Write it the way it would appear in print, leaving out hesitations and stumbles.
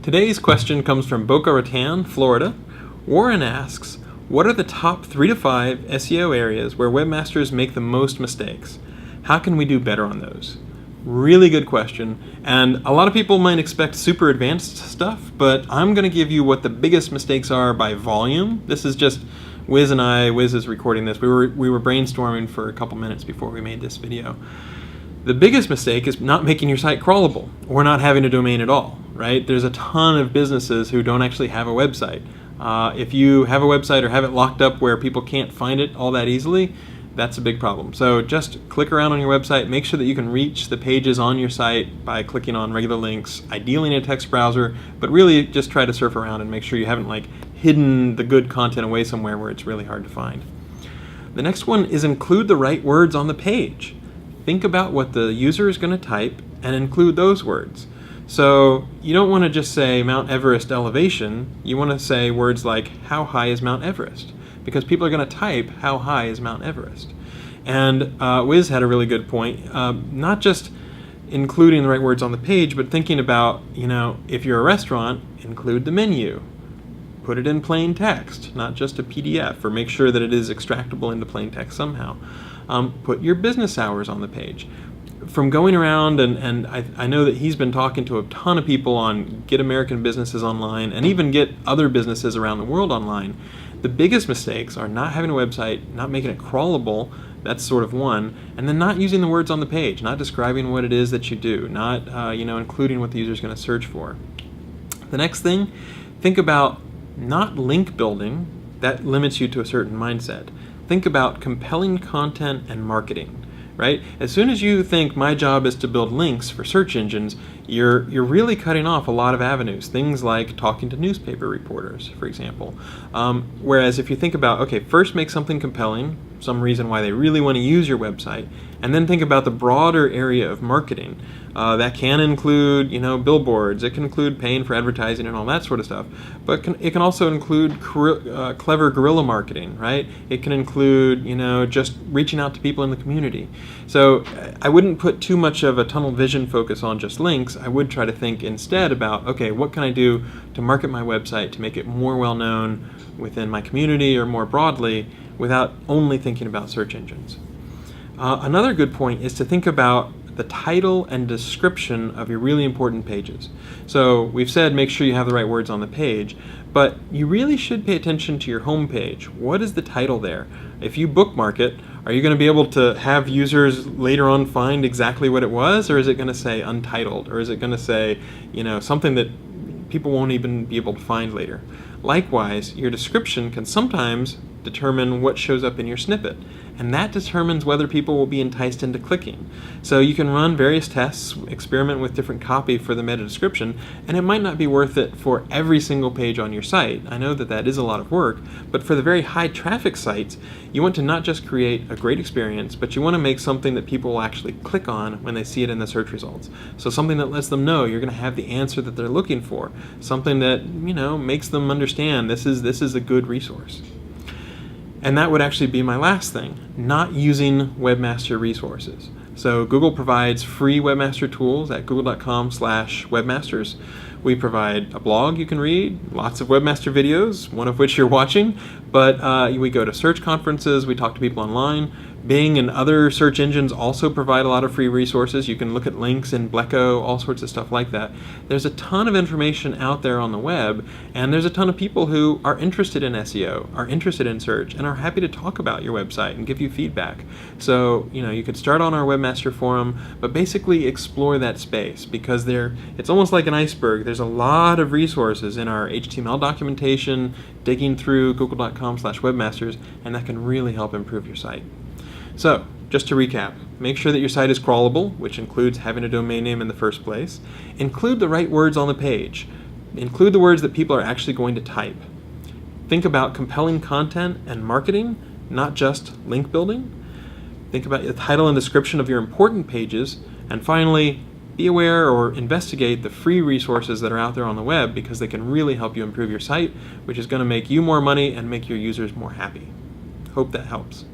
Today's question comes from Boca Raton, Florida. Warren asks, what are the top 3 to 5 SEO areas where webmasters make the most mistakes? How can we do better on those? Really good question, and a lot of people might expect super advanced stuff, but I'm going to give you what the biggest mistakes are by volume. This is just Wiz and I. Wiz is recording this. We were brainstorming for a couple minutes before we made this video. The biggest mistake is not making your site crawlable or not having a domain at all, right? There's a ton of businesses who don't actually have a website. If you have a website or have it locked up where people can't find it all that easily, that's a big problem. So just click around on your website, make sure that you can reach the pages on your site by clicking on regular links, ideally in a text browser, but really just try to surf around and make sure you haven't hidden the good content away somewhere where it's really hard to find. The next one is include the right words on the page. Think about what the user is going to type and include those words. So you don't want to just say Mount Everest elevation, you want to say words like how high is Mount Everest? Because people are going to type how high is Mount Everest. And Wiz had a really good point, not just including the right words on the page, but thinking about, if you're a restaurant, include the menu. Put it in plain text, not just a PDF, or make sure that it is extractable into plain text somehow. Put your business hours on the page. From going around, and I know that he's been talking to a ton of people on Get American Businesses Online and even Get Other Businesses Around the World Online, the biggest mistakes are not having a website, not making it crawlable, that's sort of one, and then not using the words on the page, not describing what it is that you do, not including what the user is going to search for. The next thing, think about not link building, that limits you to a certain mindset. Think about compelling content and marketing, right? As soon as you think my job is to build links for search engines, you're really cutting off a lot of avenues. Things like talking to newspaper reporters, for example. Whereas if you think about, okay, first make something compelling, some reason why they really want to use your website, and then think about the broader area of marketing. That can include, billboards. It can include paying for advertising and all that sort of stuff. But it can also include clever guerrilla marketing, right? It can include, just reaching out to people in the community. So I wouldn't put too much of a tunnel vision focus on just links. I would try to think instead about, okay, what can I do to market my website to make it more well-known within my community or more broadly without only thinking about search engines. Another good point is to think about the title and description of your really important pages. So we've said make sure you have the right words on the page, but you really should pay attention to your home page. What is the title there? If you bookmark it, are you going to be able to have users later on find exactly what it was, or is it going to say untitled, or is it going to say, something that people won't even be able to find later? Likewise, your description can sometimes determine what shows up in your snippet, and that determines whether people will be enticed into clicking. So you can run various tests, experiment with different copy for the meta description, and it might not be worth it for every single page on your site. I know that is a lot of work, but for the very high traffic sites, you want to not just create a great experience, but you want to make something that people will actually click on when they see it in the search results. So something that lets them know you're going to have the answer that they're looking for, something that makes them understand this is a good resource. And that would actually be my last thing, not using webmaster resources. So Google provides free webmaster tools at google.com/webmasters. We provide a blog you can read, lots of webmaster videos, one of which you're watching, but we go to search conferences, we talk to people online. Bing and other search engines also provide a lot of free resources. You can look at links in Bleco, all sorts of stuff like that. There's a ton of information out there on the web, and there's a ton of people who are interested in SEO, are interested in search, and are happy to talk about your website and give you feedback. So, you could start on our webmaster forum, but basically explore that space, because it's almost like an iceberg. There's a lot of resources in our HTML documentation, digging through google.com/webmasters, and that can really help improve your site. So, just to recap, make sure that your site is crawlable, which includes having a domain name in the first place. Include the right words on the page. Include the words that people are actually going to type. Think about compelling content and marketing, not just link building. Think about the title and description of your important pages. And finally, be aware or investigate the free resources that are out there on the web, because they can really help you improve your site, which is going to make you more money and make your users more happy. Hope that helps.